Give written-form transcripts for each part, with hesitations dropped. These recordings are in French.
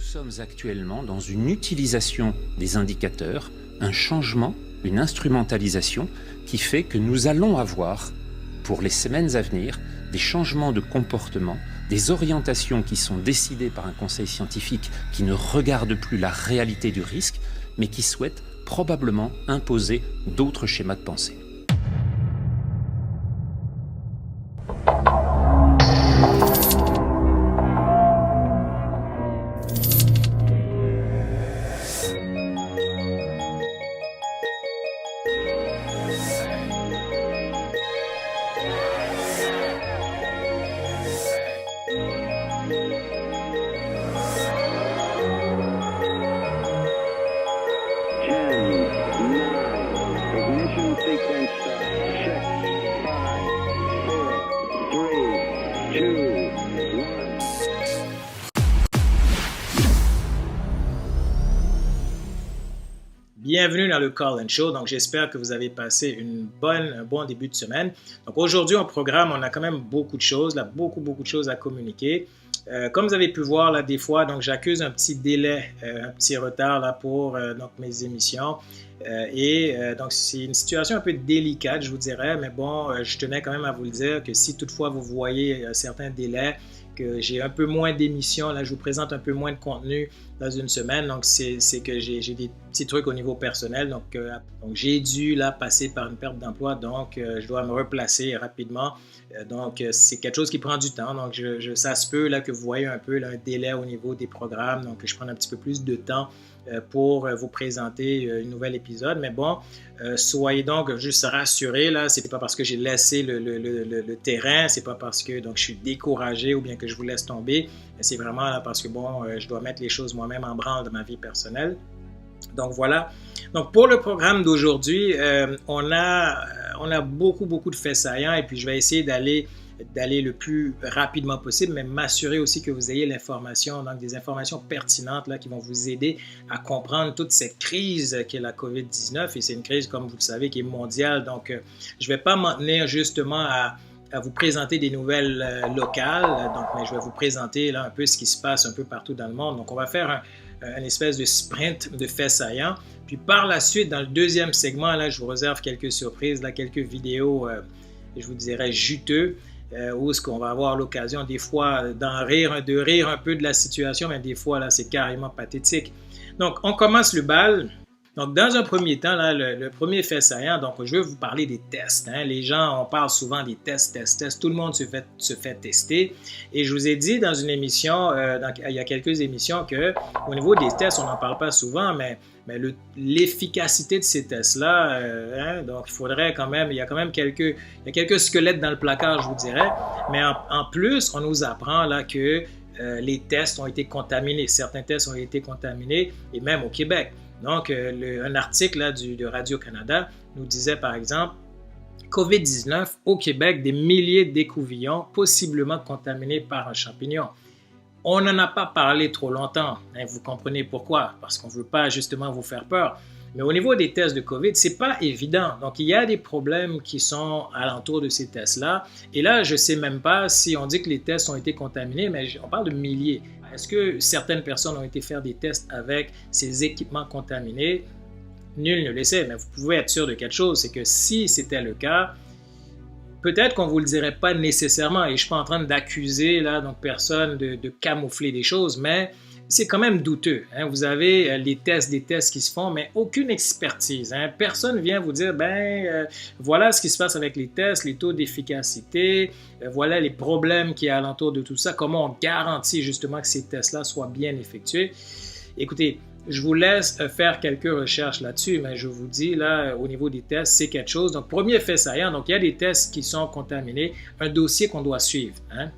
sommes actuellement dans une utilisation des indicateurs, un changement, une instrumentalisation qui fait que nous allons avoir, pour les semaines à venir, des changements de comportement, des orientations qui sont décidées par un conseil scientifique qui ne regarde plus la réalité du risque, mais qui souhaite probablement imposer d'autres schémas de pensée. Bienvenue dans le Call and Show. Donc, j'espère que vous avez passé un bon début de semaine. Donc, aujourd'hui, au programme, on a quand même beaucoup de choses, là, beaucoup de choses à communiquer. Comme vous avez pu voir, là, des fois, donc, j'accuse un petit délai, un petit retard là, pour donc, mes émissions. Donc, c'est une situation un peu délicate, je vous dirais, mais bon, je tenais quand même à vous le dire que si toutefois vous voyez certains délais, que j'ai un peu moins d'émissions, là je vous présente un peu moins de contenu dans une semaine, donc c'est que j'ai des petits trucs au niveau personnel, donc j'ai dû là passer par une perte d'emploi, donc je dois me replacer rapidement, donc c'est quelque chose qui prend du temps, donc ça se peut là que vous voyez un peu là, un délai au niveau des programmes, donc je prends un petit peu plus de temps pour vous présenter un nouvel épisode, mais bon, soyez donc juste rassurés, là, c'est pas parce que j'ai laissé le terrain, c'est pas parce que donc, je suis découragé ou bien que je vous laisse tomber, c'est vraiment là parce que bon, je dois mettre les choses moi-même en branle de ma vie personnelle. Donc voilà. Donc pour le programme d'aujourd'hui, on a beaucoup de faits saillants et puis je vais essayer d'aller le plus rapidement possible, mais m'assurer aussi que vous ayez l'information, donc des informations pertinentes là, qui vont vous aider à comprendre toute cette crise qu'est la COVID-19. Et c'est une crise, comme vous le savez, qui est mondiale. Donc, je ne vais pas m'en tenir justement à vous présenter des nouvelles locales, donc, mais je vais vous présenter là, un peu ce qui se passe un peu partout dans le monde. Donc, on va faire un espèce de sprint de faits saillants. Puis par la suite, dans le deuxième segment, là, je vous réserve quelques surprises, là, quelques vidéos, je vous dirais, juteux, où est-ce qu'on va avoir l'occasion des fois de rire un peu de la situation, mais des fois, là, c'est carrément pathétique. Donc, on commence le bal. Donc, dans un premier temps, là, le premier fait saillant, donc je vais vous parler des tests. Hein. Les gens, on parle souvent des tests. Tout le monde se fait tester. Et je vous ai dit dans une émission, il y a quelques émissions, qu'au niveau des tests, on n'en parle pas souvent, mais l'efficacité de ces tests-là, donc il faudrait quand même, il y a quelques squelettes dans le placard, je vous dirais. Mais en plus, on nous apprend là que les tests ont été contaminés. Certains tests ont été contaminés, et même au Québec. Donc, un article là, de Radio-Canada nous disait, par exemple, COVID-19 au Québec, des milliers d'écouvillons possiblement contaminés par un champignon. On n'en a pas parlé trop longtemps. Hein, vous comprenez pourquoi? Parce qu'on ne veut pas justement vous faire peur. Mais au niveau des tests de COVID, ce n'est pas évident. Donc, il y a des problèmes qui sont alentour de ces tests-là. Et là, je ne sais même pas si on dit que les tests ont été contaminés, mais on parle de milliers. Est-ce que certaines personnes ont été faire des tests avec ces équipements contaminés? Nul ne le sait, mais vous pouvez être sûr de quelque chose, c'est que si c'était le cas, peut-être qu'on ne vous le dirait pas nécessairement, et je ne suis pas en train d'accuser là, donc personne de camoufler des choses, mais c'est quand même douteux. Hein. Vous avez des tests qui se font, mais aucune expertise. Hein. Personne ne vient vous dire, voilà ce qui se passe avec les tests, les taux d'efficacité, voilà les problèmes qu'il y a alentour de tout ça, comment on garantit justement que ces tests-là soient bien effectués. Écoutez, je vous laisse faire quelques recherches là-dessus, mais je vous dis, là, au niveau des tests, c'est quelque chose. Donc, premier fait saillant, donc il y a des tests qui sont contaminés, un dossier qu'on doit suivre. Hein.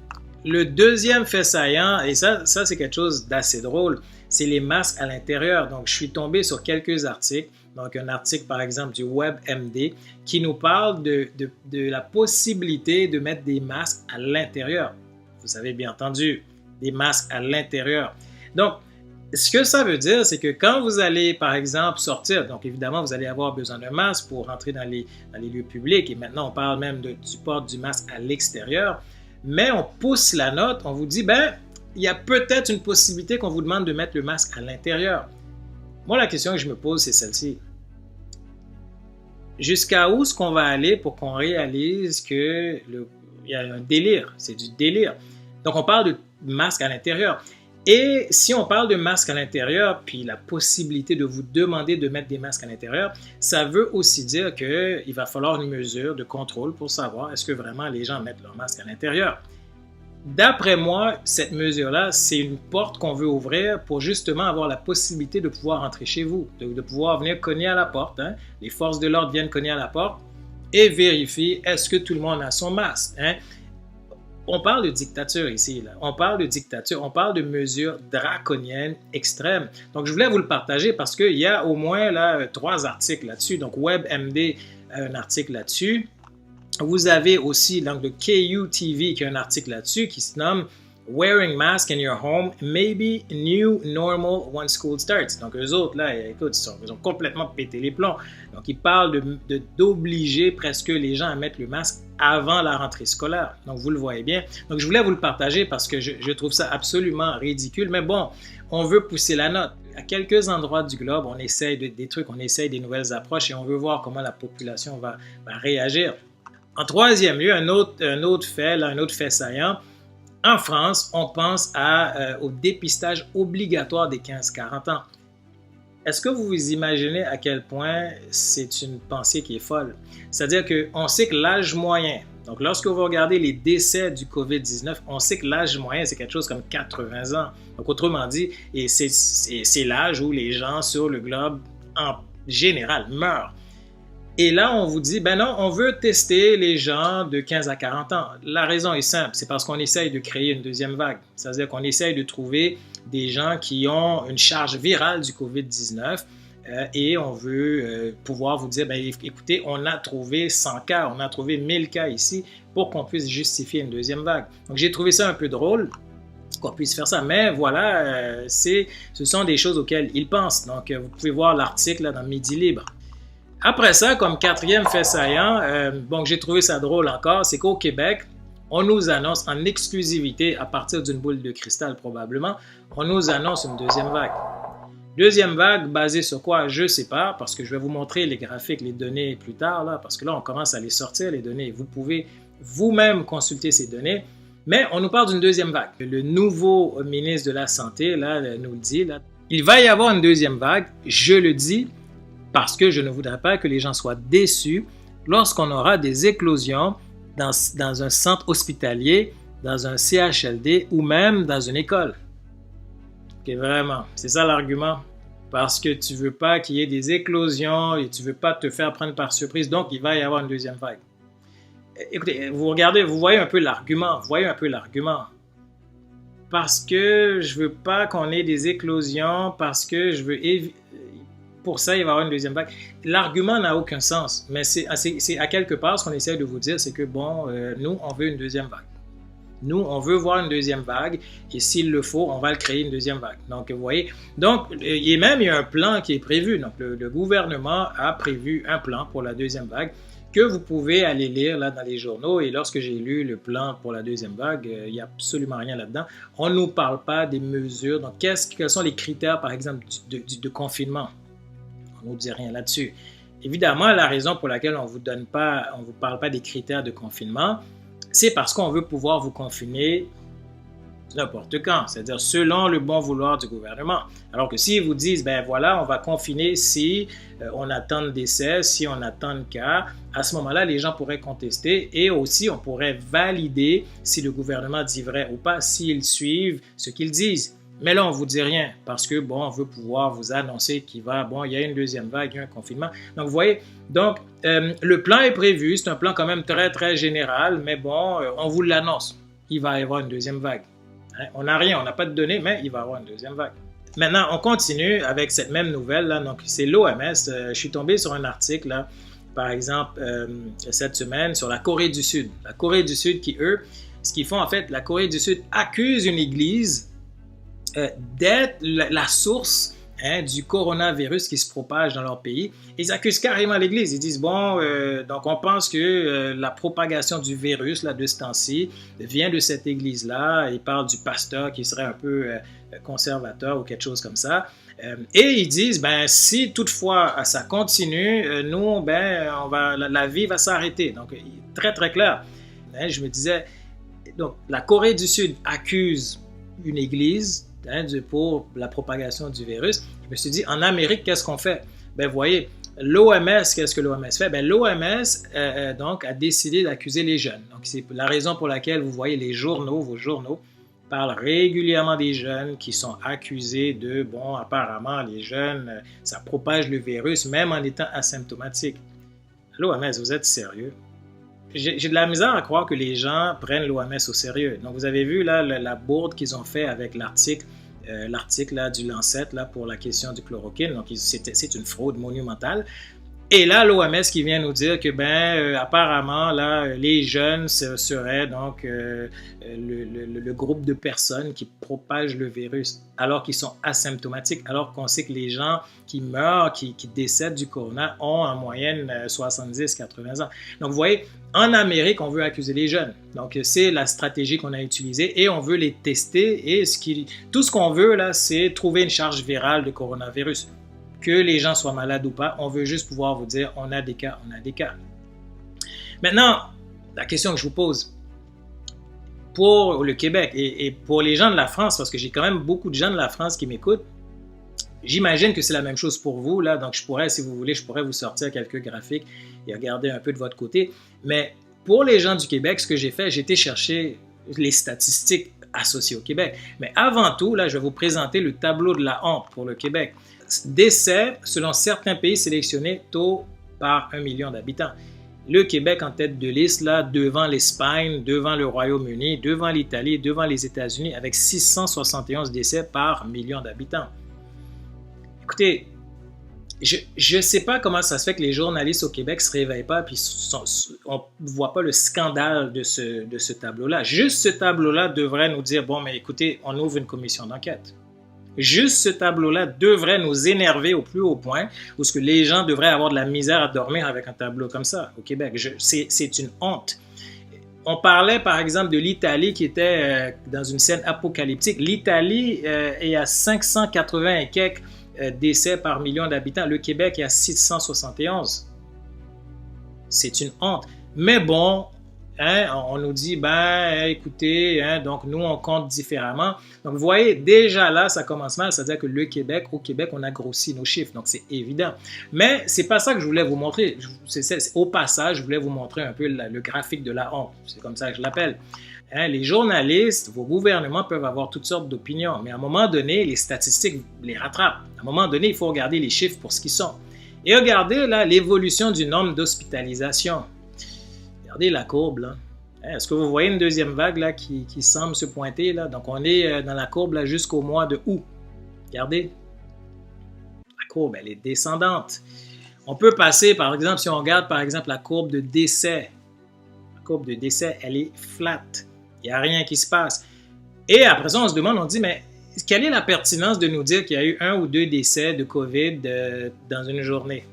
Le deuxième fait saillant, et ça c'est quelque chose d'assez drôle, c'est les masques à l'intérieur. Donc, je suis tombé sur quelques articles. Donc, un article, par exemple, du WebMD qui nous parle de la possibilité de mettre des masques à l'intérieur. Vous avez bien entendu, des masques à l'intérieur. Donc, ce que ça veut dire, c'est que quand vous allez, par exemple, sortir, donc évidemment, vous allez avoir besoin d'un masque pour rentrer dans les lieux publics, et maintenant, on parle même du port du masque à l'extérieur, mais on pousse la note, on vous dit, il y a peut-être une possibilité qu'on vous demande de mettre le masque à l'intérieur. Moi, la question que je me pose, c'est celle-ci. Jusqu'à où est-ce qu'on va aller pour qu'on réalise qu'il y a un délire? C'est du délire. Donc, on parle de masque à l'intérieur. Et si on parle de masque à l'intérieur, puis la possibilité de vous demander de mettre des masques à l'intérieur, ça veut aussi dire qu'il va falloir une mesure de contrôle pour savoir est-ce que vraiment les gens mettent leur masque à l'intérieur. D'après moi, cette mesure-là, c'est une porte qu'on veut ouvrir pour justement avoir la possibilité de pouvoir entrer chez vous, de pouvoir venir cogner à la porte. Hein. Les forces de l'ordre viennent cogner à la porte et vérifient est-ce que tout le monde a son masque. Hein. On parle de dictature ici, là. On parle de dictature, on parle de mesures draconiennes extrêmes. Donc, je voulais vous le partager parce qu'il y a au moins là, 3 articles là-dessus. Donc, WebMD a un article là-dessus. Vous avez aussi donc, le KUTV qui a un article là-dessus qui se nomme Wearing Mask in Your Home may be New Normal Once School Starts. Donc, eux autres, là, écoute, ils ont complètement pété les plombs. Donc, ils parlent d'obliger presque les gens à mettre le masque avant la rentrée scolaire. Donc, vous le voyez bien. Donc, je voulais vous le partager parce que je trouve ça absolument ridicule. Mais bon, on veut pousser la note. À quelques endroits du globe, on essaye des trucs, on essaye des nouvelles approches et on veut voir comment la population va réagir. En troisième lieu, un autre fait saillant. En France, on pense au dépistage obligatoire des 15-40 ans. Est-ce que vous vous imaginez à quel point c'est une pensée qui est folle? C'est-à-dire qu'on sait que l'âge moyen, donc lorsque vous regardez les décès du COVID-19, on sait que l'âge moyen, c'est quelque chose comme 80 ans. Donc autrement dit, et c'est l'âge où les gens sur le globe, en général, meurent. Et là, on vous dit, ben non, on veut tester les gens de 15 à 40 ans. La raison est simple, c'est parce qu'on essaye de créer une deuxième vague. C'est-à-dire qu'on essaye de trouver des gens qui ont une charge virale du COVID-19 et on veut pouvoir vous dire, ben, écoutez, on a trouvé 100 cas, on a trouvé 1000 cas ici pour qu'on puisse justifier une deuxième vague. Donc, j'ai trouvé ça un peu drôle qu'on puisse faire ça, mais voilà, ce sont des choses auxquelles ils pensent. Donc, vous pouvez voir l'article là, dans Midi Libre. Après ça, comme quatrième fait saillant, j'ai trouvé ça drôle encore, c'est qu'au Québec, on nous annonce en exclusivité, à partir d'une boule de cristal probablement, on nous annonce une deuxième vague. Deuxième vague basée sur quoi? Je ne sais pas, parce que je vais vous montrer les graphiques, les données plus tard, là, parce que là, on commence à les sortir, les données. Vous pouvez vous-même consulter ces données, mais on nous parle d'une deuxième vague. Le nouveau ministre de la Santé là, nous le dit, là, il va y avoir une deuxième vague, je le dis, parce que je ne voudrais pas que les gens soient déçus lorsqu'on aura des éclosions dans un centre hospitalier, dans un CHLD ou même dans une école. Okay, vraiment, c'est ça l'argument. Parce que tu ne veux pas qu'il y ait des éclosions et tu ne veux pas te faire prendre par surprise. Donc, il va y avoir une deuxième vague. Écoutez, vous regardez, vous voyez un peu l'argument. Parce que je ne veux pas qu'on ait des éclosions, parce que je veux éviter... Pour ça, il va y avoir une deuxième vague. L'argument n'a aucun sens, mais c'est à quelque part ce qu'on essaie de vous dire, c'est que nous, on veut une deuxième vague. Nous, on veut voir une deuxième vague et s'il le faut, on va le créer une deuxième vague. Donc, vous voyez, il y a un plan qui est prévu. Donc, le gouvernement a prévu un plan pour la deuxième vague que vous pouvez aller lire là dans les journaux. Et lorsque j'ai lu le plan pour la deuxième vague, il n'y a absolument rien là-dedans. On ne nous parle pas des mesures. Donc, quels sont les critères, par exemple, de confinement? On ne nous dit rien là-dessus. Évidemment, la raison pour laquelle on ne vous parle pas des critères de confinement, c'est parce qu'on veut pouvoir vous confiner n'importe quand, c'est-à-dire selon le bon vouloir du gouvernement. Alors que s'ils vous disent, ben voilà, on va confiner si on attend de décès, si on attend de cas, à ce moment-là, les gens pourraient contester et aussi on pourrait valider si le gouvernement dit vrai ou pas, s'ils suivent ce qu'ils disent. Mais là, on ne vous dit rien parce que, on veut pouvoir vous annoncer qu'il y a une deuxième vague, il y a un confinement. Donc, vous voyez, le plan est prévu, c'est un plan quand même très, très général, mais on vous l'annonce. Il va y avoir une deuxième vague. Hein? On n'a rien, on n'a pas de données, mais il va y avoir une deuxième vague. Maintenant, on continue avec cette même nouvelle, là. Donc, c'est l'OMS. Je suis tombé sur un article, là, par exemple, cette semaine, sur la Corée du Sud. La Corée du Sud qui, eux, ce qu'ils font, en fait, la Corée du Sud accuse une église d'être la source du coronavirus qui se propage dans leur pays. Ils accusent carrément l'Église. Ils disent, bon, donc on pense que la propagation du virus là, de ce temps-ci vient de cette Église-là. Ils parlent du pasteur qui serait un peu conservateur ou quelque chose comme ça. Et ils disent, ben, si toutefois ça continue, nous, ben, la vie va s'arrêter. Donc, très, très clair. Je me disais, donc, la Corée du Sud accuse une église pour la propagation du virus. Je me suis dit, en Amérique, qu'est-ce qu'on fait? Ben, vous voyez, l'OMS, qu'est-ce que l'OMS fait? Ben, l'OMS donc, a décidé d'accuser les jeunes. Donc, c'est la raison pour laquelle vous voyez vos journaux, parlent régulièrement des jeunes qui sont accusés de, bon, apparemment, les jeunes, ça propage le virus, même en étant asymptomatiques. L'OMS, vous êtes sérieux? J'ai de la misère à croire que les gens prennent l'OMS au sérieux. Donc, vous avez vu là la bourde qu'ils ont fait avec l'article là, du Lancet là, pour la question du chloroquine. Donc, c'est une fraude monumentale. Et là, l'OMS qui vient nous dire que, apparemment, là, les jeunes seraient donc le groupe de personnes qui propagent le virus alors qu'ils sont asymptomatiques, alors qu'on sait que les gens qui meurent, qui décèdent du corona ont en moyenne 70-80 ans. Donc, vous voyez, en Amérique, on veut accuser les jeunes. Donc, c'est la stratégie qu'on a utilisée et on veut les tester. Et tout ce qu'on veut, là, c'est trouver une charge virale de coronavirus. Que les gens soient malades ou pas, on veut juste pouvoir vous dire on a des cas, on a des cas. Maintenant, la question que je vous pose, pour le Québec et pour les gens de la France, parce que j'ai quand même beaucoup de gens de la France qui m'écoutent, j'imagine que c'est la même chose pour vous, là, donc je pourrais, si vous voulez, je pourrais vous sortir quelques graphiques et regarder un peu de votre côté. Mais pour les gens du Québec, ce que j'ai fait, j'ai été chercher les statistiques associées au Québec. Mais avant tout, là, je vais vous présenter le tableau de la honte pour le Québec. Décès selon certains pays sélectionnés, taux par 1 million d'habitants. Le Québec en tête de liste, là, devant l'Espagne, devant le Royaume-Uni, devant l'Italie, devant les États-Unis, avec 671 décès par million d'habitants. Écoutez, je ne sais pas comment ça se fait que les journalistes au Québec ne se réveillent pas et on ne voit pas le scandale de ce tableau-là. Juste ce tableau-là devrait nous dire, bon, mais écoutez, on ouvre une commission d'enquête. Juste ce tableau-là devrait nous énerver au plus haut point, où ce que les gens devraient avoir de la misère à dormir avec un tableau comme ça au Québec. C'est une honte. On parlait par exemple de l'Italie qui était dans une scène apocalyptique. L'Italie est à 580 et quelques décès par million d'habitants. Le Québec est à 671. C'est une honte. Mais bon, on nous dit, écoutez, donc nous, on compte différemment. Donc, vous voyez, déjà là, ça commence mal. C'est-à-dire que au Québec, on a grossi nos chiffres. Donc, c'est évident. Mais c'est pas ça que je voulais vous montrer. Au passage, je voulais vous montrer un peu le graphique de la honte. C'est comme ça que je l'appelle. Les journalistes, vos gouvernements peuvent avoir toutes sortes d'opinions. Mais à un moment donné, les statistiques les rattrapent. À un moment donné, il faut regarder les chiffres pour ce qu'ils sont. Et regardez là l'évolution du nombre d'hospitalisations. Regardez la courbe là. Est-ce que vous voyez une deuxième vague là qui semble se pointer là? Donc on est dans la courbe là jusqu'au mois de août. Regardez. La courbe, elle est descendante. On peut passer, par exemple, si on regarde par exemple la courbe de décès. La courbe de décès, elle est flat. Il n'y a rien qui se passe. Et après ça, on se demande, on dit, mais quelle est la pertinence de nous dire qu'il y a eu 1 ou 2 décès de COVID dans une journée?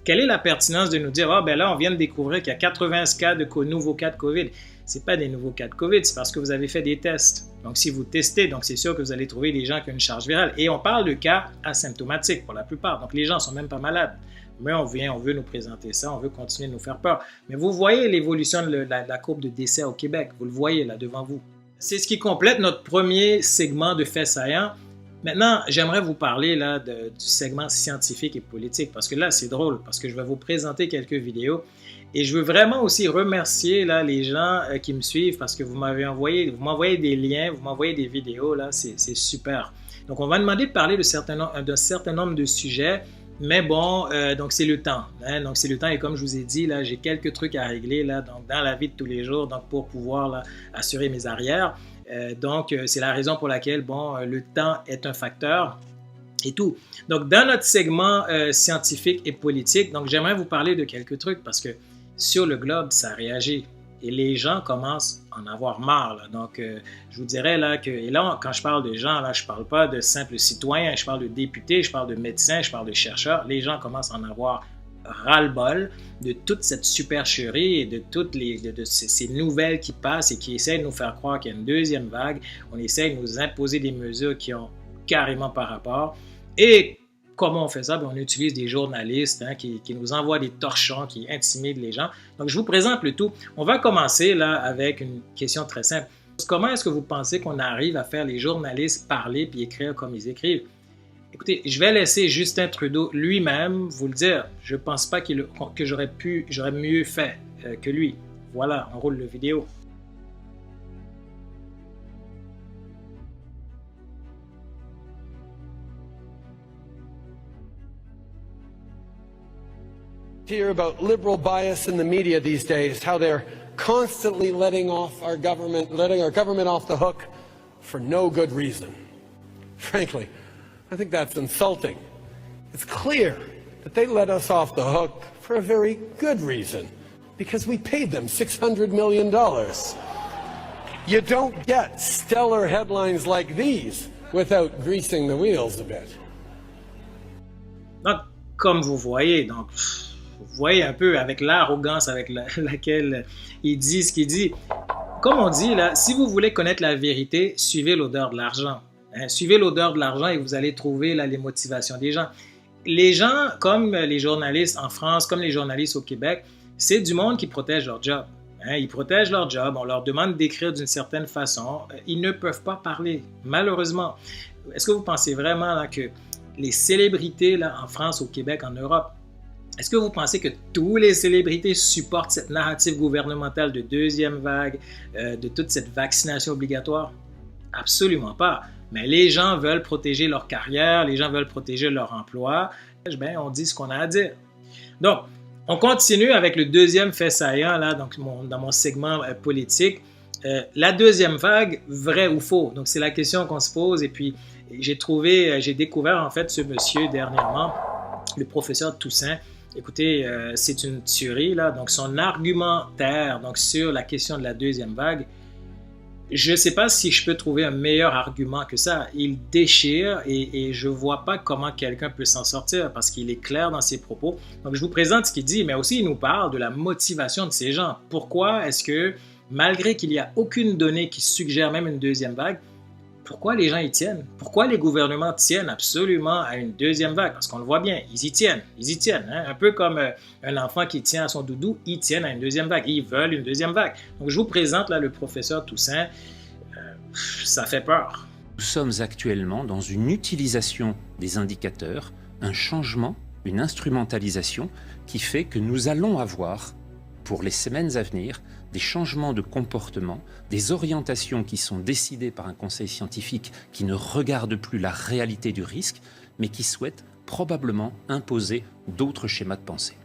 Quelle est la pertinence de nous dire, là, on vient de découvrir qu'il y a 80 cas nouveaux cas de COVID. Ce n'est pas des nouveaux cas de COVID, c'est parce que vous avez fait des tests. Donc, si vous testez, donc c'est sûr que vous allez trouver des gens qui ont une charge virale. Et on parle de cas asymptomatiques pour la plupart. Donc, les gens ne sont même pas malades. Mais on veut nous présenter ça, on veut continuer de nous faire peur. Mais vous voyez l'évolution de la courbe de décès au Québec. Vous le voyez là devant vous. C'est ce qui complète notre premier segment de faits saillants. Maintenant, j'aimerais vous parler là du segment scientifique et politique parce que là, c'est drôle parce que je vais vous présenter quelques vidéos et je veux vraiment aussi remercier là les gens qui me suivent parce que vous m'envoyez des liens, vous m'envoyez des vidéos là, c'est super. Donc, on va demander de parler d'un certain nombre de sujets. Mais bon, donc c'est le temps. Donc c'est le temps et comme je vous ai dit, là, j'ai quelques trucs à régler là, donc, dans la vie de tous les jours donc, pour pouvoir là, assurer mes arrières. Donc c'est la raison pour laquelle le temps est un facteur et tout. Donc dans notre segment scientifique et politique, donc j'aimerais vous parler de quelques trucs parce que sur le globe, ça réagit. Et les gens commencent à en avoir marre. Là. Donc, je vous dirais là que, et là, quand je parle de gens, là, je ne parle pas de simples citoyens, je parle de députés, je parle de médecins, je parle de chercheurs. Les gens commencent à en avoir ras-le-bol de toute cette supercherie et de toutes ces nouvelles qui passent et qui essaient de nous faire croire qu'il y a une deuxième vague. On essaie de nous imposer des mesures qui ont carrément par rapport. Et comment on fait ça? On utilise des journalistes qui nous envoient des torchons, qui intimident les gens. Donc, je vous présente le tout. On va commencer là avec une question très simple. Comment est-ce que vous pensez qu'on arrive à faire les journalistes parler puis écrire comme ils écrivent? Écoutez, je vais laisser Justin Trudeau lui-même vous le dire. Je ne pense pas que j'aurais mieux fait que lui. Voilà, on roule la vidéo. Hear about liberal bias in the media these days, how they're constantly letting our government off the hook for no good reason. Frankly, I think that's insulting. It's clear that they let us off the hook for a very good reason, because we paid them $600 million. You don't get stellar headlines like these without greasing the wheels a bit. Donc, comme vous voyez, vous voyez un peu avec l'arrogance avec laquelle il dit ce qu'il dit. Comme on dit, là, si vous voulez connaître la vérité, suivez l'odeur de l'argent. Suivez l'odeur de l'argent et vous allez trouver là, les motivations des gens. Les gens, comme les journalistes en France, comme les journalistes au Québec, c'est du monde qui protège leur job. Ils protègent leur job, on leur demande d'écrire d'une certaine façon. Ils ne peuvent pas parler, malheureusement. Est-ce que vous pensez vraiment là, que les célébrités là, en France, au Québec, en Europe, est-ce que vous pensez que tous les célébrités supportent cette narrative gouvernementale de deuxième vague, de toute cette vaccination obligatoire? Absolument pas. Mais les gens veulent protéger leur carrière, les gens veulent protéger leur emploi. Ben, on dit ce qu'on a à dire. Donc, on continue avec le deuxième fait saillant là, donc dans mon segment politique. La deuxième vague, vrai ou faux? Donc, c'est la question qu'on se pose. Et puis, j'ai découvert en fait ce monsieur dernièrement, le professeur Toussaint. Écoutez, c'est une tuerie là. Donc, son argumentaire donc, sur la question de la deuxième vague, je ne sais pas si je peux trouver un meilleur argument que ça. Il déchire et je ne vois pas comment quelqu'un peut s'en sortir parce qu'il est clair dans ses propos. Donc, je vous présente ce qu'il dit, mais aussi il nous parle de la motivation de ces gens. Pourquoi est-ce que, malgré qu'il n'y a aucune donnée qui suggère même une deuxième vague, pourquoi les gens y tiennent? Pourquoi les gouvernements tiennent absolument à une deuxième vague? Parce qu'on le voit bien, ils y tiennent. Hein? Un peu comme un enfant qui tient à son doudou, ils tiennent à une deuxième vague. Ils veulent une deuxième vague. Donc, je vous présente là le professeur Toussaint. Ça fait peur. Nous sommes actuellement dans une utilisation des indicateurs, un changement, une instrumentalisation qui fait que nous allons avoir, pour les semaines à venir, des changements de comportement, des orientations qui sont décidées par un conseil scientifique qui ne regarde plus la réalité du risque, mais qui souhaite probablement imposer d'autres schémas de pensée.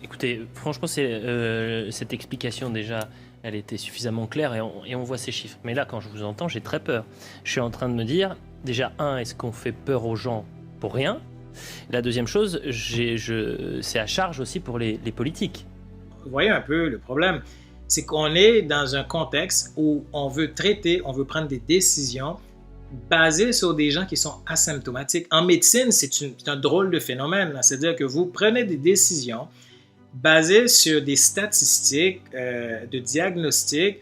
Écoutez, franchement, cette explication déjà, elle était suffisamment claire et on voit ces chiffres. Mais là, quand je vous entends, j'ai très peur. Je suis en train de me dire, déjà, est-ce qu'on fait peur aux gens pour rien? La deuxième chose, c'est à charge aussi pour les politiques. Vous voyez un peu le problème, c'est qu'on est dans un contexte où on veut prendre des décisions basées sur des gens qui sont asymptomatiques. En médecine, c'est un drôle de phénomène. C'est-à-dire que vous prenez des décisions basées sur des statistiques de diagnostic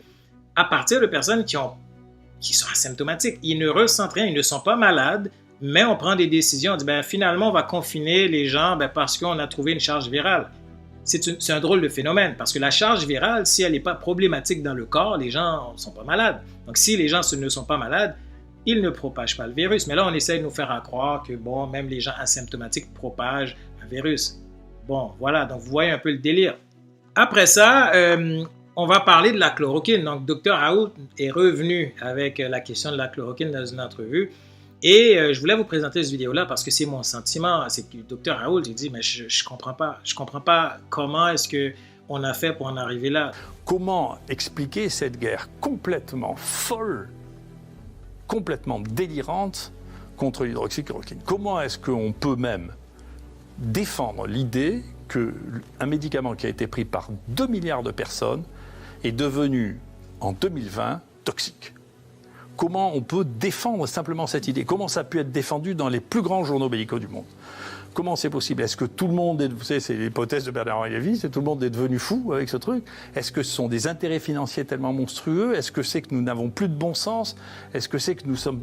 à partir de personnes qui sont asymptomatiques. Ils ne ressentent rien, ils ne sont pas malades, mais on prend des décisions. On dit, finalement, on va confiner les gens parce qu'on a trouvé une charge virale. C'est un drôle de phénomène parce que la charge virale, si elle n'est pas problématique dans le corps, les gens ne sont pas malades. Donc, si les gens ne sont pas malades, ils ne propagent pas le virus. Mais là, on essaie de nous faire croire que, même les gens asymptomatiques propagent un virus. Bon, voilà, donc vous voyez un peu le délire. Après ça, on va parler de la chloroquine. Donc, Dr Raoult est revenu avec la question de la chloroquine dans une entrevue. Et je voulais vous présenter cette vidéo-là parce que c'est mon sentiment. C'est que Dr Raoult, il dit, mais je comprends pas. Je comprends pas comment est-ce qu'on a fait pour en arriver là. Comment expliquer cette guerre complètement folle, complètement délirante contre l'hydroxychloroquine? Comment est-ce qu'on peut même défendre l'idée qu'un médicament qui a été pris par 2 milliards de personnes est devenu, en 2020, toxique. Comment on peut défendre simplement cette idée? Comment ça a pu être défendu dans les plus grands journaux médicaux du monde? Comment c'est possible? Est-ce que tout le monde vous savez, c'est l'hypothèse de Bernard-Henri Lévy, c'est tout le monde est devenu fou avec ce truc? Est-ce que ce sont des intérêts financiers tellement monstrueux? Est-ce que c'est que nous n'avons plus de bon sens? Est-ce que c'est que nous sommes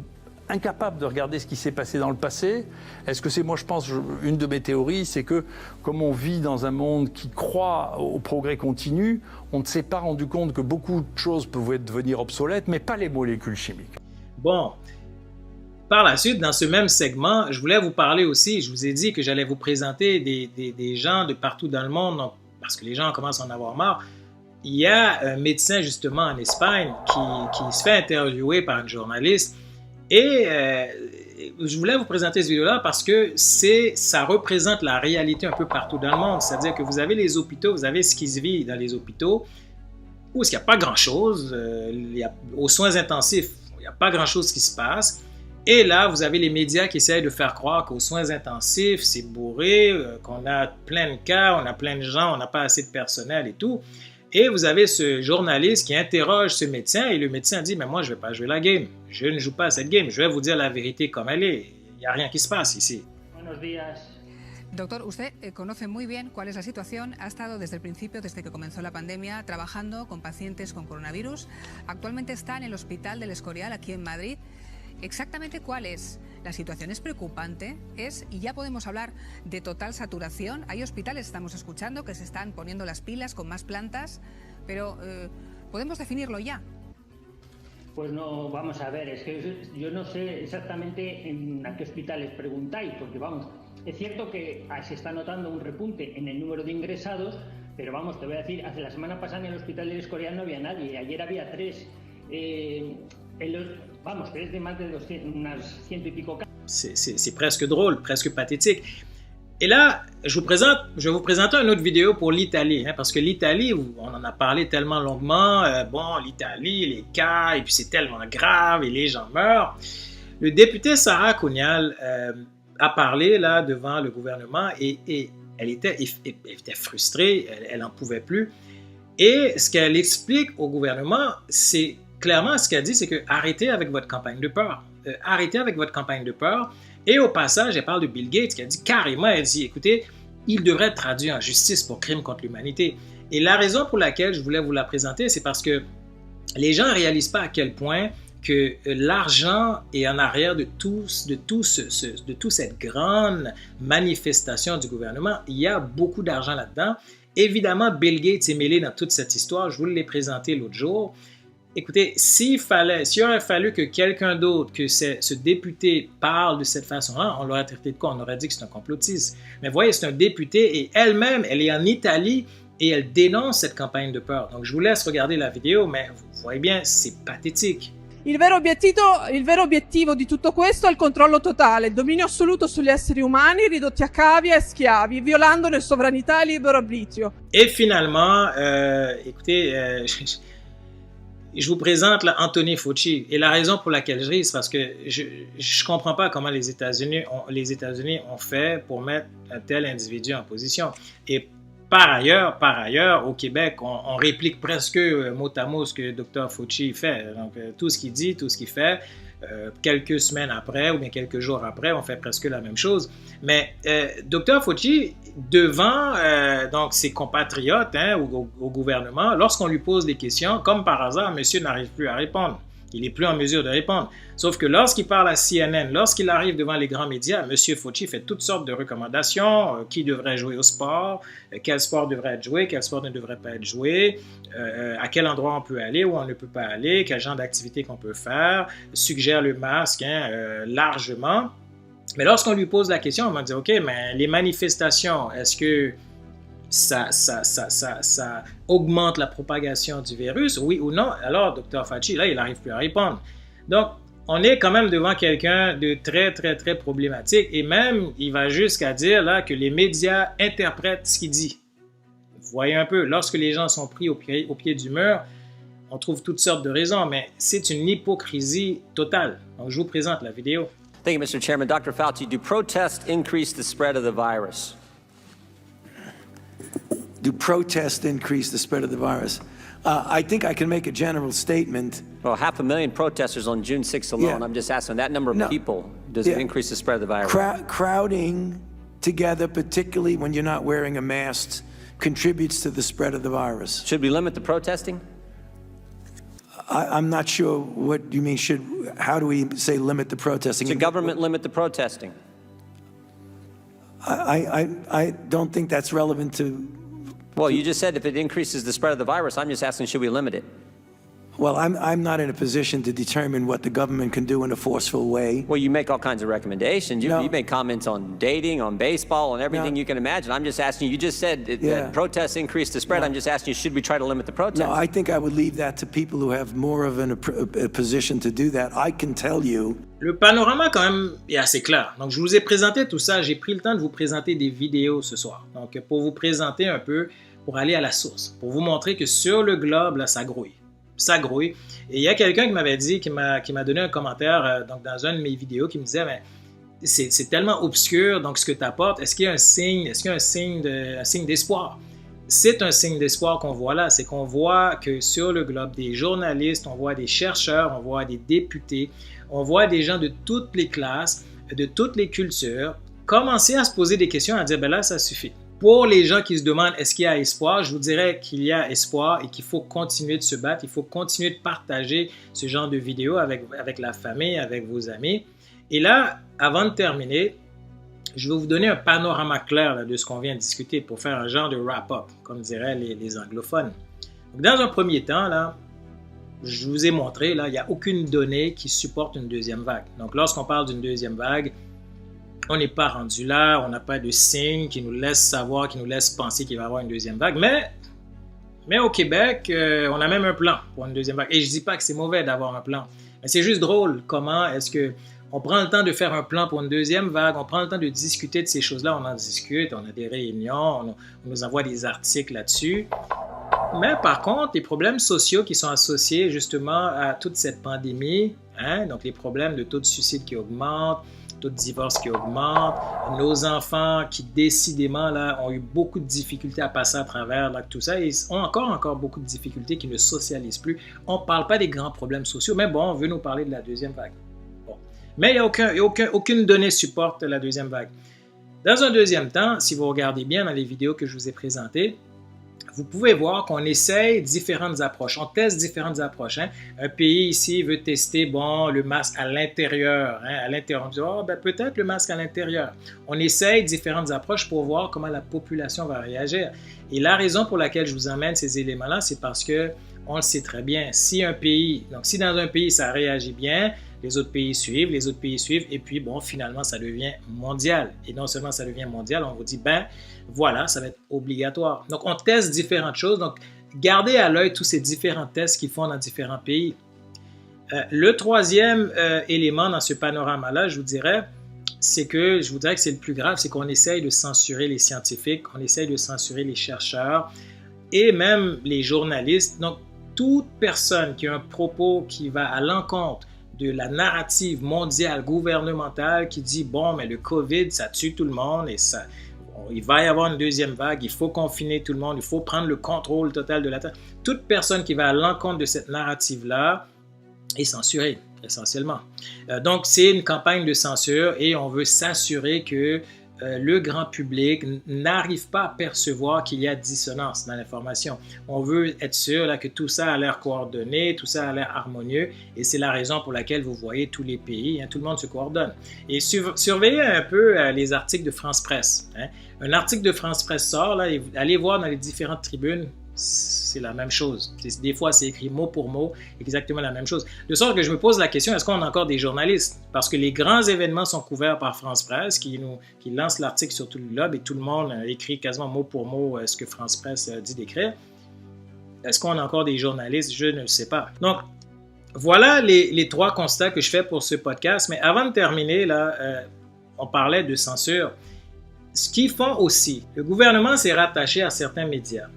incapables de regarder ce qui s'est passé dans le passé? Est-ce que c'est, moi je pense, une de mes théories, c'est que comme on vit dans un monde qui croit au progrès continu, on ne s'est pas rendu compte que beaucoup de choses pouvaient devenir obsolètes, mais pas les molécules chimiques. Bon, par la suite, dans ce même segment, je voulais vous parler aussi, je vous ai dit que j'allais vous présenter des gens de partout dans le monde, donc, parce que les gens commencent à en avoir marre. Il y a un médecin justement en Espagne qui se fait interviewer par une journaliste. Et je voulais vous présenter cette vidéo-là parce que ça représente la réalité un peu partout dans le monde. C'est-à-dire que vous avez les hôpitaux, vous avez ce qui se vit dans les hôpitaux, où il n'y a pas grand-chose. Aux soins intensifs, il n'y a pas grand-chose qui se passe. Et là, vous avez les médias qui essayent de faire croire qu'aux soins intensifs, c'est bourré, qu'on a plein de cas, on a plein de gens, on n'a pas assez de personnel et tout. Et vous avez ce journaliste qui interroge ce médecin et le médecin dit « Mais moi, je ne vais pas jouer la game. Je ne joue pas à cette game. Je vais vous dire la vérité comme elle est. Il n'y a rien qui se passe ici. » Buenos días. Doctor, usted conoce muy bien cuál es la situación. Ha estado desde el principio, desde que comenzó la pandemia, trabajando con pacientes con coronavirus. Actualmente está en el Hospital del Escorial, aquí en Madrid. Exactamente cuál es. La situación es preocupante, y ya podemos hablar de total saturación. Hay hospitales, estamos escuchando, que se están poniendo las pilas con más plantas, pero ¿podemos definirlo ya? Pues no, vamos a ver, es que yo no sé exactamente a qué hospitales preguntáis, porque vamos, es cierto que se está notando un repunte en el número de ingresados, pero vamos, te voy a decir, hace la semana pasada en el Hospital del Escorial no había nadie, ayer había 3. Vamos, que es de más de 200, unas 100 et pico cas. C'est presque drôle, presque pathétique. Et là, je vais vous présenter une autre vidéo pour l'Italie, parce que l'Italie, on en a parlé tellement longuement. Bon, l'Italie, les cas, et puis c'est tellement grave, et les gens meurent. Le député Sara Conial a parlé là devant le gouvernement et elle était frustrée, elle n'en pouvait plus. Et ce qu'elle explique au gouvernement, c'est clairement, ce qu'elle dit, c'est que arrêtez avec votre campagne de peur. Arrêtez avec votre campagne de peur. Et au passage, elle parle de Bill Gates, qui a dit carrément, elle dit, écoutez, il devrait être traduit en justice pour crime contre l'humanité. Et la raison pour laquelle je voulais vous la présenter, c'est parce que les gens ne réalisent pas à quel point que l'argent est en arrière de toute cette grande manifestation du gouvernement. Il y a beaucoup d'argent là-dedans. Évidemment, Bill Gates est mêlé dans toute cette histoire. Je vous l'ai présenté l'autre jour. Écoutez, s'il aurait fallu que quelqu'un d'autre, que ce député parle de cette façon-là, on l'aurait traité de quoi? On aurait dit que c'est un complotiste. Mais voyez, c'est un député et elle-même, elle est en Italie et elle dénonce cette campagne de peur. Donc, je vous laisse regarder la vidéo, mais vous voyez bien, c'est pathétique. Il vero obiettivo di tutto questo è il controllo totale, il dominio assoluto sugli esseri umani ridotti a cavie e schiavi, violandone sovranità e libero arbitrio. Et finalement, écoutez, je vous présente là, Anthony Fauci. Et la raison pour laquelle je ris, c'est parce que je ne comprends pas comment les États-Unis ont fait pour mettre un tel individu en position. Et par ailleurs, au Québec, on réplique presque mot à mot ce que Dr Fauci fait. Donc, tout ce qu'il dit, tout ce qu'il fait, quelques semaines après ou bien quelques jours après, on fait presque la même chose. Mais Dr Fauci, devant donc ses compatriotes au gouvernement, lorsqu'on lui pose des questions, comme par hasard, monsieur n'arrive plus à répondre. Il n'est plus en mesure de répondre. Sauf que lorsqu'il parle à CNN, lorsqu'il arrive devant les grands médias, M. Fauci fait toutes sortes de recommandations. Qui devrait jouer au sport, quel sport devrait être joué, quel sport ne devrait pas être joué, à quel endroit on peut aller, où on ne peut pas aller, quel genre d'activité qu'on peut faire, suggère le masque largement. Mais lorsqu'on lui pose la question, on va dire, OK, mais les manifestations, est-ce que ça augmente la propagation du virus, oui ou non? Alors, Dr Fauci, là, il n'arrive plus à répondre. Donc, on est quand même devant quelqu'un de très, très, très problématique. Et même, il va jusqu'à dire là, que les médias interprètent ce qu'il dit. Vous voyez un peu, lorsque les gens sont pris au pied du mur, on trouve toutes sortes de raisons, mais c'est une hypocrisie totale. Donc, je vous présente la vidéo. Thank you, Mr. Chairman. Dr. Fauci, do protests increase the spread of the virus? do protests increase the spread of the virus? I think I can make a general statement. Well, 500,000 protesters on June 6th alone. Yeah. I'm just asking that number of people, does it increase the spread of the virus? Crowding together, particularly when you're not wearing a mask, contributes to the spread of the virus. Should we limit the protesting? I'm not sure what you mean. How do we say limit the protesting? Should government limit the protesting? I don't think that's relevant to. Well, you just said if it increases the spread of the virus. I'm just asking, should we limit it? Well, I'm not in a position to determine what the government can do in a forceful way. Well, you make all kinds of recommendations. You make comments on dating, on baseball, on everything you can imagine. I'm just asking you just said that protests increase the spread. I'm just asking you, should we try to limit the protests? No, I think I would leave that to people who have more of a position to do that. I can tell you. Le panorama, quand même, est assez clair. Donc, je vous ai présenté tout ça. J'ai pris le temps de vous présenter des vidéos ce soir. Donc, pour vous présenter un peu, pour aller à la source, pour vous montrer que sur le globe, là, ça grouille. Ça grouille. Et il y a quelqu'un qui m'avait dit, qui m'a donné un commentaire donc dans une de mes vidéos qui me disait, mais c'est tellement obscur, donc ce que tu apportes, est-ce qu'il y a un signe d'espoir? C'est un signe d'espoir qu'on voit là, c'est qu'on voit que sur le globe, des journalistes, on voit des chercheurs, on voit des députés, on voit des gens de toutes les classes, de toutes les cultures, commencer à se poser des questions, à dire, ben là, ça suffit. Pour les gens qui se demandent est-ce qu'il y a espoir, je vous dirais qu'il y a espoir et qu'il faut continuer de se battre, il faut continuer de partager ce genre de vidéos avec la famille, avec vos amis. Et là, avant de terminer, je vais vous donner un panorama clair là, de ce qu'on vient de discuter pour faire un genre de wrap-up, comme diraient les anglophones. Donc, dans un premier temps, là, je vous ai montré, là, il n'y a aucune donnée qui supporte une deuxième vague. Donc, lorsqu'on parle d'une deuxième vague, on n'est pas rendu là, on n'a pas de signe qui nous laisse savoir, qui nous laisse penser qu'il va y avoir une deuxième vague. Mais au Québec, on a même un plan pour une deuxième vague. Et je ne dis pas que c'est mauvais d'avoir un plan. Mais c'est juste drôle. Comment est-ce qu'on prend le temps de faire un plan pour une deuxième vague? On prend le temps de discuter de ces choses-là. On en discute, on a des réunions, on nous envoie des articles là-dessus. Mais par contre, les problèmes sociaux qui sont associés justement à toute cette pandémie, donc les problèmes de taux de suicide qui augmentent, taux de divorce qui augmente, nos enfants qui décidément là, ont eu beaucoup de difficultés à passer à travers là, tout ça, et ont encore beaucoup de difficultés qui ne socialisent plus. On ne parle pas des grands problèmes sociaux, mais bon, on veut nous parler de la deuxième vague. Bon. Mais il n'y a aucune donnée supporte la deuxième vague. Dans un deuxième temps, si vous regardez bien dans les vidéos que je vous ai présentées, vous pouvez voir qu'on essaye différentes approches. On teste différentes approches. Un pays ici veut tester le masque à l'intérieur. À l'intérieur, on dit peut-être le masque à l'intérieur. On essaye différentes approches pour voir comment la population va réagir. Et la raison pour laquelle je vous emmène ces éléments-là, c'est parce que on le sait très bien. Si dans un pays ça réagit bien, les autres pays suivent, et puis finalement ça devient mondial. Et non seulement ça devient mondial, on vous dit voilà, ça va être obligatoire. Donc on teste différentes choses. Donc gardez à l'œil tous ces différents tests qu'ils font dans différents pays. Le troisième élément dans ce panorama-là, je vous dirais que c'est le plus grave, c'est qu'on essaye de censurer les scientifiques, on essaye de censurer les chercheurs et même les journalistes. Donc toute personne qui a un propos qui va à l'encontre de la narrative mondiale gouvernementale qui dit mais le COVID ça tue tout le monde et il va y avoir une deuxième vague, il faut confiner tout le monde, il faut prendre le contrôle total de la Terre. Toute personne qui va à l'encontre de cette narrative-là est censurée, essentiellement. Donc, c'est une campagne de censure et on veut s'assurer que le grand public n'arrive pas à percevoir qu'il y a dissonance dans l'information. On veut être sûr là, que tout ça a l'air coordonné, tout ça a l'air harmonieux et c'est la raison pour laquelle vous voyez tous les pays, tout le monde se coordonne. Et surveillez un peu les articles de France Presse. Un article de France Presse sort, là, et allez voir dans les différentes tribunes, c'est la même chose. Des fois, c'est écrit mot pour mot, exactement la même chose. De sorte que je me pose la question, est-ce qu'on a encore des journalistes? Parce que les grands événements sont couverts par France Presse, qui lance l'article sur tout le globe et tout le monde écrit quasiment mot pour mot ce que France Presse dit d'écrire. Est-ce qu'on a encore des journalistes? Je ne sais pas. Donc, voilà les trois constats que je fais pour ce podcast. Mais avant de terminer, là, on parlait de censure. Ce qu'ils font aussi, le gouvernement s'est rattaché à certains médias.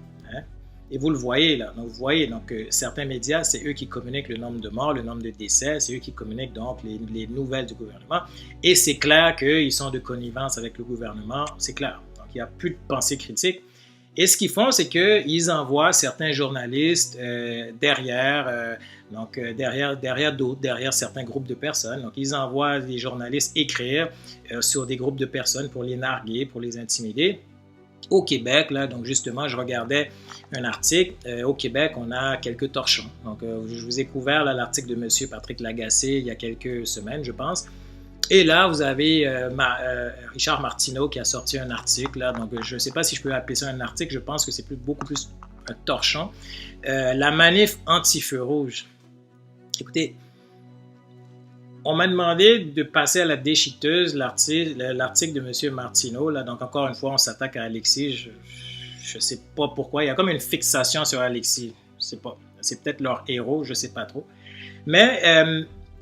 Et vous le voyez là. Donc, vous voyez, certains médias, c'est eux qui communiquent le nombre de morts, le nombre de décès, c'est eux qui communiquent donc les nouvelles du gouvernement. Et c'est clair qu'ils sont de connivence avec le gouvernement, c'est clair. Donc, il n'y a plus de pensée critique. Et ce qu'ils font, c'est qu'ils envoient certains journalistes derrière d'autres, derrière certains groupes de personnes. Donc, ils envoient des journalistes écrire sur des groupes de personnes pour les narguer, pour les intimider. Au Québec, là, donc justement, je regardais un article. Au Québec, on a quelques torchons. Donc, je vous ai couvert l'article de M. Patrick Lagacé il y a quelques semaines, je pense. Et là, vous avez Richard Martineau qui a sorti un article. Là, donc, je ne sais pas si je peux appeler ça un article. Je pense que c'est beaucoup plus un torchon. La manif anti-feu rouge. Écoutez, on m'a demandé de passer à la déchiqueteuse l'article de M. Martineau. Là, donc, encore une fois, on s'attaque à Alexis. Je ne sais pas pourquoi. Il y a comme une fixation sur Alexis. C'est peut-être leur héros, je ne sais pas trop. Mais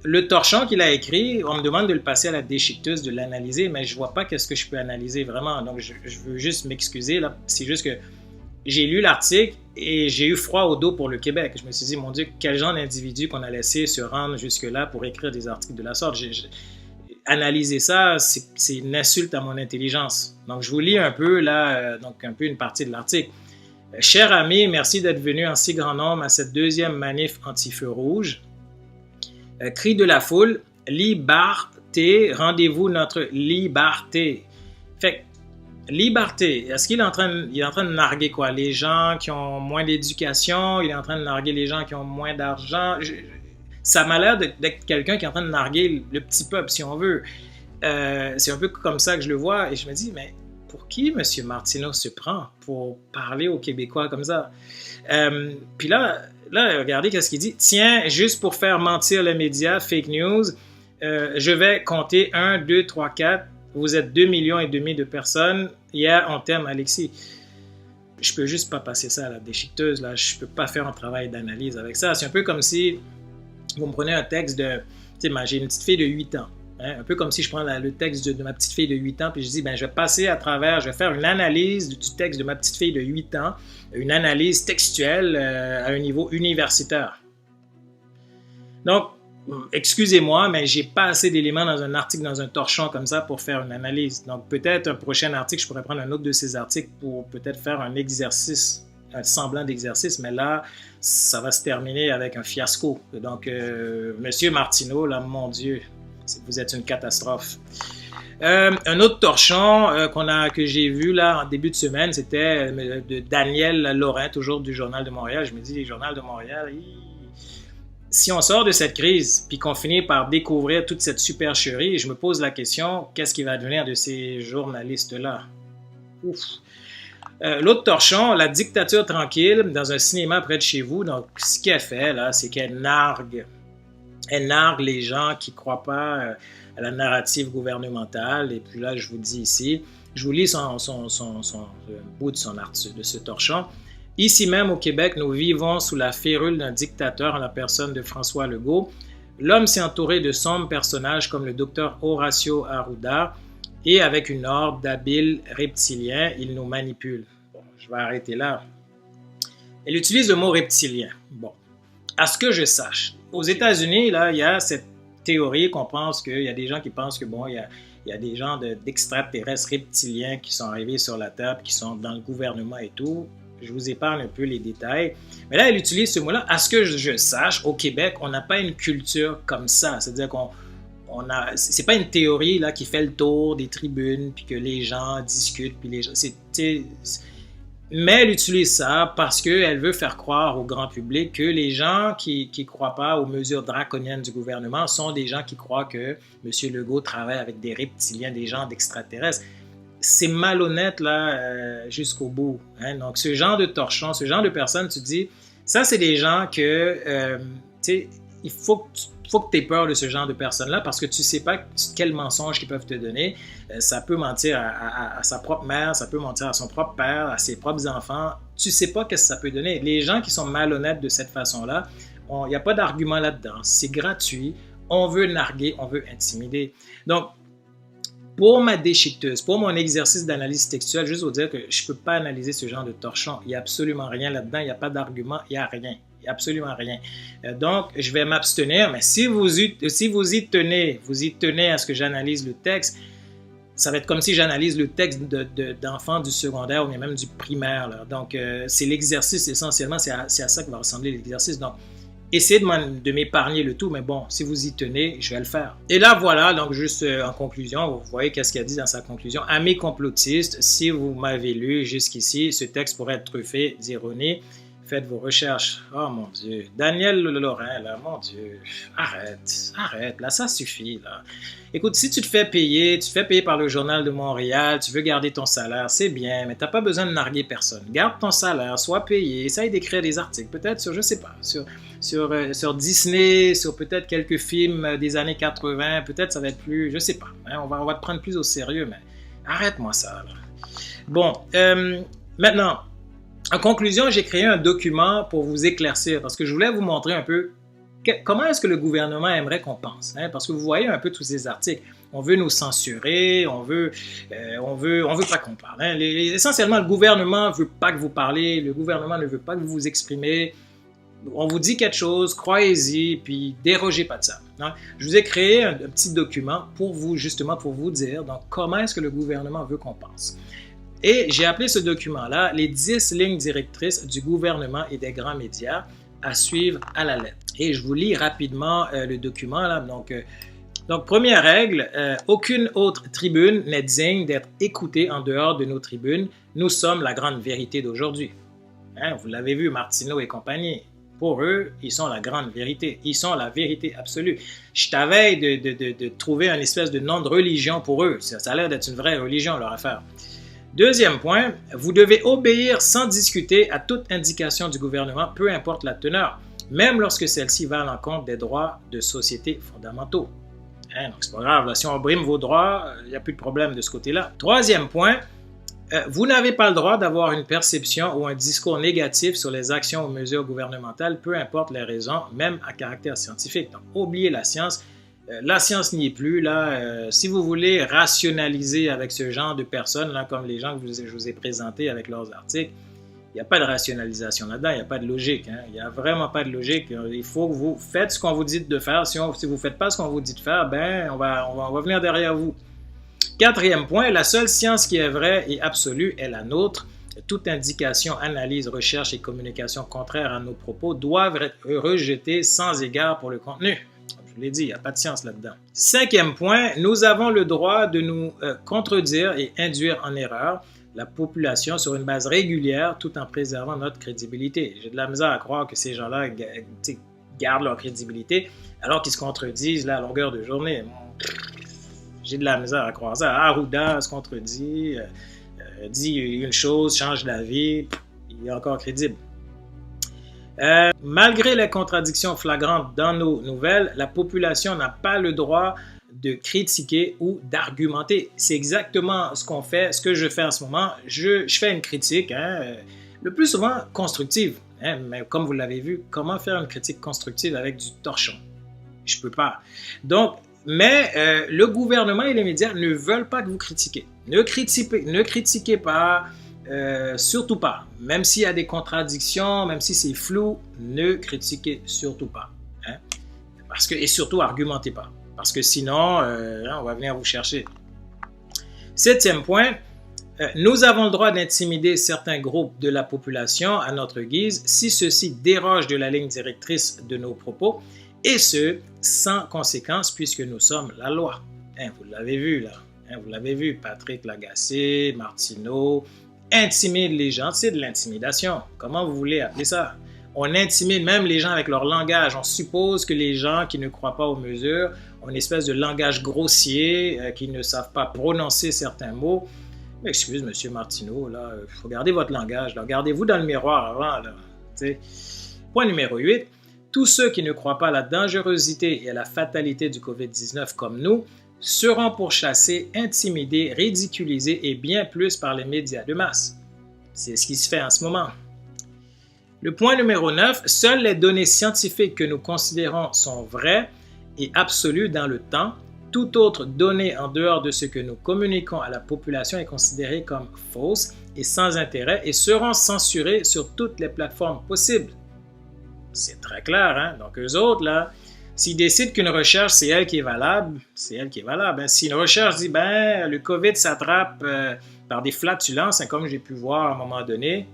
le torchon qu'il a écrit, on me demande de le passer à la déchiqueteuse, de l'analyser, mais je ne vois pas qu'est-ce que je peux analyser vraiment. Donc, je veux juste m'excuser. C'est juste que j'ai lu l'article et j'ai eu froid au dos pour le Québec. Je me suis dit, mon Dieu, quel genre d'individu qu'on a laissé se rendre jusque-là pour écrire des articles de la sorte. Analyser ça, c'est une insulte à mon intelligence. Donc, je vous lis un peu, là, donc un peu une partie de l'article. « Chers amis, merci d'être venus en si grand nombre à cette deuxième manif anti-feu rouge. Cri de la foule, liberté, rendez-vous notre liberté. » Fait que, liberté, est-ce qu'il est en train de narguer quoi? Les gens qui ont moins d'éducation, il est en train de narguer les gens qui ont moins d'argent. Ça m'a l'air d'être quelqu'un qui est en train de narguer le petit peuple, si on veut. C'est un peu comme ça que je le vois, et je me dis, mais pour qui M. Martineau se prend pour parler aux Québécois comme ça? Puis là, regardez qu'est-ce qu'il dit. Tiens, juste pour faire mentir les médias, fake news, je vais compter 1, 2, 3, 4. Vous êtes 2,5 millions de personnes. Hier, on t'aime, Alexis. Je peux juste pas passer ça à la déchiqueteuse. Là. Je peux pas faire un travail d'analyse avec ça. C'est un peu comme si vous me prenez un texte de... Tu sais, j'ai une petite fille de 8 ans. Hein, un peu comme si je prends le texte de ma petite fille de 8 ans puis je dis, je vais passer à travers, je vais faire une analyse du texte de ma petite fille de 8 ans, une analyse textuelle à un niveau universitaire. Donc, excusez-moi, mais j'ai pas assez d'éléments dans un article, dans un torchon comme ça pour faire une analyse. Donc, peut-être un prochain article, je pourrais prendre un autre de ces articles pour peut-être faire un exercice, un semblant d'exercice, mais là, ça va se terminer avec un fiasco. Donc, Monsieur Martineau, là, mon Dieu, vous êtes une catastrophe. Un autre torchon que j'ai vu là en début de semaine, c'était de Daniel Lorrain, toujours du Journal de Montréal. Je me dis, les Journal de Montréal, si on sort de cette crise puis qu'on finit par découvrir toute cette supercherie, je me pose la question, qu'est-ce qui va devenir de ces journalistes-là? Ouf! L'autre torchon, la dictature tranquille dans un cinéma près de chez vous. Donc, ce qu'elle fait, là, c'est qu'elle nargue. Elle nargue les gens qui ne croient pas à la narrative gouvernementale. Et puis là, je vous dis ici, je vous lis le bout de ce torchon. Ici même au Québec, nous vivons sous la férule d'un dictateur en la personne de François Legault. L'homme s'est entouré de sombres personnages comme le docteur Horacio Arruda et avec une horde d'habiles reptiliens, il nous manipule. Bon, je vais arrêter là. Elle utilise le mot reptilien. Bon, à ce que je sache, aux États-Unis, là, il y a cette théorie qu'on pense qu'il y a des gens qui pensent que bon, il y a des gens d'extraterrestres reptiliens qui sont arrivés sur la Terre, qui sont dans le gouvernement et tout. Je vous épargne un peu les détails. Mais là, elle utilise ce mot-là. À ce que je sache, au Québec, on n'a pas une culture comme ça. C'est-à-dire c'est pas une théorie là, qui fait le tour des tribunes, puis que les gens discutent, puis les gens... Mais elle utilise ça parce qu'elle veut faire croire au grand public que les gens qui ne croient pas aux mesures draconiennes du gouvernement sont des gens qui croient que M. Legault travaille avec des reptiliens, des gens d'extraterrestres. C'est malhonnête là jusqu'au bout. Hein? Donc, ce genre de torchon, ce genre de personnes, tu te dis, ça, c'est des gens que, il faut que tu aies peur de ce genre de personnes-là parce que tu ne sais pas quels mensonges qu'ils peuvent te donner. Ça peut mentir à sa propre mère, ça peut mentir à son propre père, à ses propres enfants. Tu ne sais pas qu'est-ce que ça peut donner. Les gens qui sont malhonnêtes de cette façon-là, il n'y a pas d'argument là-dedans. C'est gratuit. On veut narguer, on veut intimider. Donc, pour ma déchiqueteuse, pour mon exercice d'analyse textuelle, juste vous dire que je ne peux pas analyser ce genre de torchon. Il n'y a absolument rien là-dedans. Il n'y a pas d'argument. Il n'y a rien. Il n'y a absolument rien. Donc, je vais m'abstenir. Mais si vous y tenez à ce que j'analyse le texte, ça va être comme si j'analyse le texte d'enfants du secondaire ou même du primaire. Là. Donc, c'est l'exercice essentiellement, c'est à ça que va ressembler l'exercice. Donc, essayez de m'épargner le tout, mais bon, si vous y tenez, je vais le faire. Et là, voilà, donc juste en conclusion, vous voyez qu'est-ce qu'il a dit dans sa conclusion. Amis complotistes, si vous m'avez lu jusqu'ici, ce texte pourrait être truffé d'ironie. Faites vos recherches. Oh mon Dieu. Daniel Lorrain, là, mon Dieu. Arrête, là, ça suffit, là. Écoute, si tu te fais payer par le Journal de Montréal, tu veux garder ton salaire, c'est bien, mais tu n'as pas besoin de narguer personne. Garde ton salaire, sois payé, essaye d'écrire des articles, peut-être sur, je sais pas, sur Disney, sur peut-être quelques films des années 80, peut-être ça va être plus, je sais pas, hein, on va te prendre plus au sérieux, mais arrête-moi ça, là. Bon, maintenant, en conclusion, j'ai créé un document pour vous éclaircir, parce que je voulais vous montrer un peu comment est-ce que le gouvernement aimerait qu'on pense. Hein? Parce que vous voyez un peu tous ces articles. On veut nous censurer, on veut pas qu'on parle. Hein? Essentiellement, le gouvernement ne veut pas que vous parlez, le gouvernement ne veut pas que vous vous exprimez. On vous dit quelque chose, croyez-y, puis dérogez pas de ça. Hein? Je vous ai créé un petit document pour vous, justement, pour vous dire donc, comment est-ce que le gouvernement veut qu'on pense. Et j'ai appelé ce document-là les 10 lignes directrices du gouvernement et des grands médias à suivre à la lettre. Et je vous lis rapidement le document. Là. Donc, première règle, aucune autre tribune n'est digne d'être écoutée en dehors de nos tribunes. Nous sommes la grande vérité d'aujourd'hui. Hein, vous l'avez vu, Martineau et compagnie. Pour eux, ils sont la grande vérité. Ils sont la vérité absolue. Je t'avais de trouver une espèce de nom de religion pour eux. Ça a l'air d'être une vraie religion, leur affaire. Deuxième point, vous devez obéir sans discuter à toute indication du gouvernement, peu importe la teneur, même lorsque celle-ci va à l'encontre des droits de société fondamentaux. Hein, donc c'est pas grave, là, si on brime vos droits, il n'y a plus de problème de ce côté-là. Troisième point, vous n'avez pas le droit d'avoir une perception ou un discours négatif sur les actions ou mesures gouvernementales, peu importe les raisons, même à caractère scientifique. Donc, oubliez la science. La science n'y est plus. Là, si vous voulez rationaliser avec ce genre de personnes, là, comme les gens que je vous ai présentés avec leurs articles, il n'y a pas de rationalisation là-dedans, il n'y a pas de logique. Hein? Il n'y a vraiment pas de logique. Il faut que vous faites ce qu'on vous dit de faire. Si vous ne faites pas ce qu'on vous dit de faire, ben, on va venir derrière vous. Quatrième point, la seule science qui est vraie et absolue est la nôtre. Toute indication, analyse, recherche et communication contraire à nos propos doivent être rejetées sans égard pour le contenu. Je l'ai dit, il n'y a pas de science là-dedans. Cinquième point, nous avons le droit de nous contredire et induire en erreur la population sur une base régulière tout en préservant notre crédibilité. J'ai de la misère à croire que ces gens-là gardent leur crédibilité alors qu'ils se contredisent là, à longueur de journée. J'ai de la misère à croire ça. Arruda se contredit, dit une chose, change d'avis, il est encore crédible. Malgré les contradictions flagrantes dans nos nouvelles, la population n'a pas le droit de critiquer ou d'argumenter. C'est exactement ce qu'on fait, ce que je fais en ce moment. Je fais une critique, hein, le plus souvent constructive. Hein, mais comme vous l'avez vu, comment faire une critique constructive avec du torchon? Je ne peux pas. Donc, mais le gouvernement et les médias ne veulent pas que vous critiquiez. Ne critiquez pas. Surtout pas. Même s'il y a des contradictions, même si c'est flou, ne critiquez surtout pas. Hein? Et surtout, argumentez pas. Parce que sinon, on va venir vous chercher. Septième point, nous avons le droit d'intimider certains groupes de la population à notre guise si ceux-ci dérogent de la ligne directrice de nos propos, et ce, sans conséquence, puisque nous sommes la loi. Hein, vous l'avez vu, là. Hein, vous l'avez vu, Patrick Lagacé, Martineau, intimide les gens, c'est de l'intimidation. Comment vous voulez appeler ça? On intimide même les gens avec leur langage. On suppose que les gens qui ne croient pas aux mesures ont une espèce de langage grossier, qui ne savent pas prononcer certains mots. Mais excuse, M. Martineau, là, il faut garder votre langage. Regardez-vous dans le miroir avant. Là, point numéro 8. Tous ceux qui ne croient pas à la dangerosité et à la fatalité du COVID-19 comme nous seront pourchassés, intimidés, ridiculisés et bien plus par les médias de masse. C'est ce qui se fait en ce moment. Le point numéro 9, seules les données scientifiques que nous considérons sont vraies et absolues dans le temps. Toute autre donnée en dehors de ce que nous communiquons à la population est considérée comme fausse et sans intérêt et seront censurées sur toutes les plateformes possibles. C'est très clair, hein? Donc eux autres, là, S'ils décident qu'une recherche, c'est elle qui est valable, c'est elle qui est valable. Si une recherche dit, le COVID s'attrape par des flatulences, comme j'ai pu voir à un moment donné,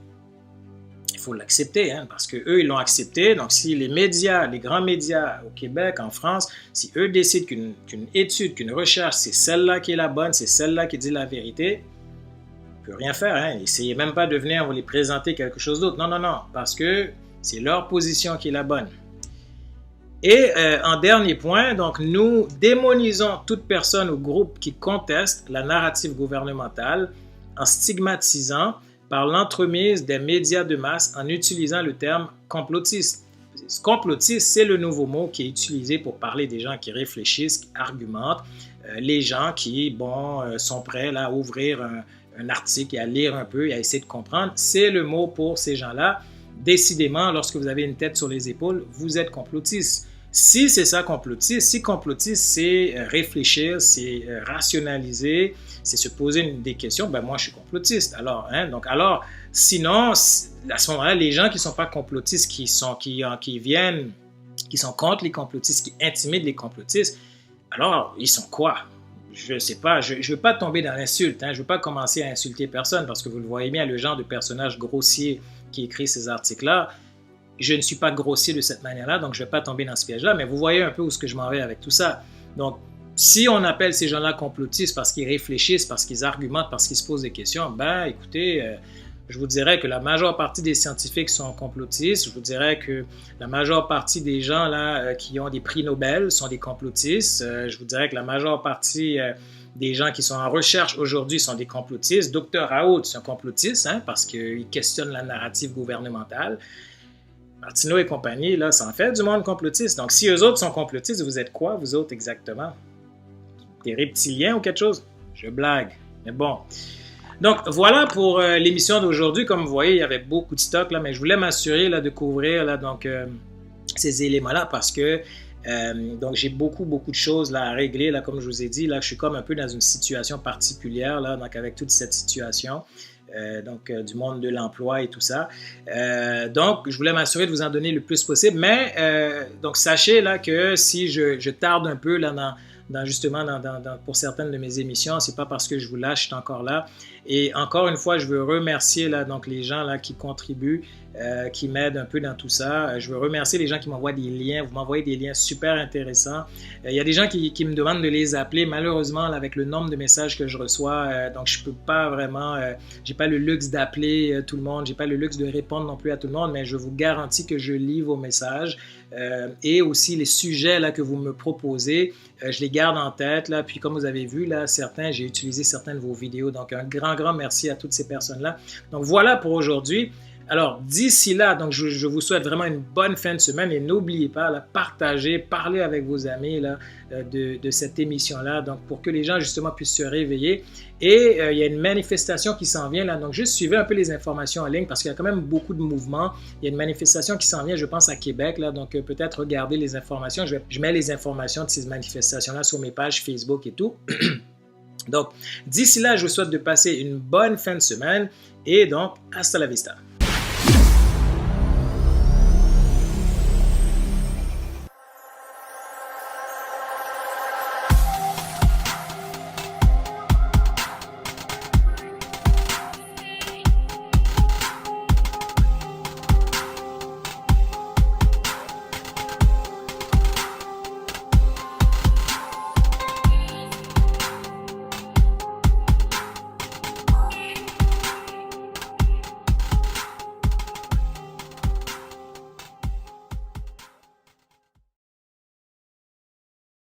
il faut l'accepter, parce qu'eux, ils l'ont accepté. Donc, si les médias, les grands médias au Québec, en France, si eux décident qu'une étude, qu'une recherche, c'est celle-là qui est la bonne, c'est celle-là qui dit la vérité, on ne peut rien faire. Essayez même pas de venir vous les présenter quelque chose d'autre. Non, parce que c'est leur position qui est la bonne. Et en dernier point, donc nous démonisons toute personne ou groupe qui conteste la narrative gouvernementale en stigmatisant par l'entremise des médias de masse en utilisant le terme complotiste. Complotiste, c'est le nouveau mot qui est utilisé pour parler des gens qui réfléchissent, qui argumentent, les gens qui sont prêts là, à ouvrir un article et à lire un peu et à essayer de comprendre. C'est le mot pour ces gens-là. Décidément, lorsque vous avez une tête sur les épaules, vous êtes complotiste. Si c'est ça complotiste, si complotiste, c'est réfléchir, c'est rationaliser, c'est se poser des questions, moi je suis complotiste. Alors, sinon, à ce moment-là, les gens qui ne sont pas complotistes, qui sont contre les complotistes, qui intimident les complotistes, alors ils sont quoi? Je ne sais pas, je ne veux pas tomber dans l'insulte, je ne veux pas commencer à insulter personne parce que vous le voyez bien, le genre de personnage grossier qui écrit ces articles-là, je ne suis pas grossier de cette manière-là, donc je ne vais pas tomber dans ce piège-là, mais vous voyez un peu où est-ce que je m'en vais avec tout ça. Donc, si on appelle ces gens-là complotistes parce qu'ils réfléchissent, parce qu'ils argumentent, parce qu'ils se posent des questions, écoutez, je vous dirais que la majeure partie des scientifiques sont complotistes, je vous dirais que la majeure partie des gens là qui ont des prix Nobel sont des complotistes, je vous dirais que la majeure partie des gens qui sont en recherche aujourd'hui sont des complotistes. Dr Raoult, c'est un complotiste, parce qu'il questionne la narrative gouvernementale. Martineau et compagnie, là, ça en fait du monde complotiste. Donc, si eux autres sont complotistes, vous êtes quoi, vous autres, exactement? Des reptiliens ou quelque chose? Je blague, mais bon. Donc, voilà pour l'émission d'aujourd'hui. Comme vous voyez, il y avait beaucoup de stock, là, mais je voulais m'assurer là, de couvrir là, ces éléments-là parce que donc j'ai beaucoup de choses là, à régler. Là, comme je vous ai dit, là, je suis comme un peu dans une situation particulière là, donc avec toute cette situation. Du monde de l'emploi et tout ça. Donc, je voulais m'assurer de vous en donner le plus possible, mais donc sachez là que si je tarde un peu là pour certaines de mes émissions, c'est pas parce que je vous lâche, je suis encore là. Et encore une fois, je veux remercier là, donc les gens là, qui contribuent, qui m'aident un peu dans tout ça. Je veux remercier les gens qui m'envoient des liens. Vous m'envoyez des liens super intéressants. Il y a des gens qui me demandent de les appeler. Malheureusement, là, avec le nombre de messages que je reçois, donc je peux pas vraiment, j'ai pas le luxe d'appeler tout le monde, j'ai pas le luxe de répondre non plus à tout le monde, mais je vous garantis que je lis vos messages et aussi les sujets là, que vous me proposez. Je les garde en tête. Là, puis comme vous avez vu, là, j'ai utilisé certaines de vos vidéos. Donc un grand merci à toutes ces personnes-là. Donc voilà pour aujourd'hui. Alors d'ici là, donc je vous souhaite vraiment une bonne fin de semaine et n'oubliez pas, là, partagez, parlez avec vos amis là, de cette émission-là, donc pour que les gens justement puissent se réveiller. Et il y a une manifestation qui s'en vient là, donc juste suivez un peu les informations en ligne parce qu'il y a quand même beaucoup de mouvements. Il y a une manifestation qui s'en vient, je pense, à Québec, là, donc peut-être regardez les informations. Je mets les informations de ces manifestations-là sur mes pages Facebook et tout. Donc, d'ici là, je vous souhaite de passer une bonne fin de semaine et donc, hasta la vista.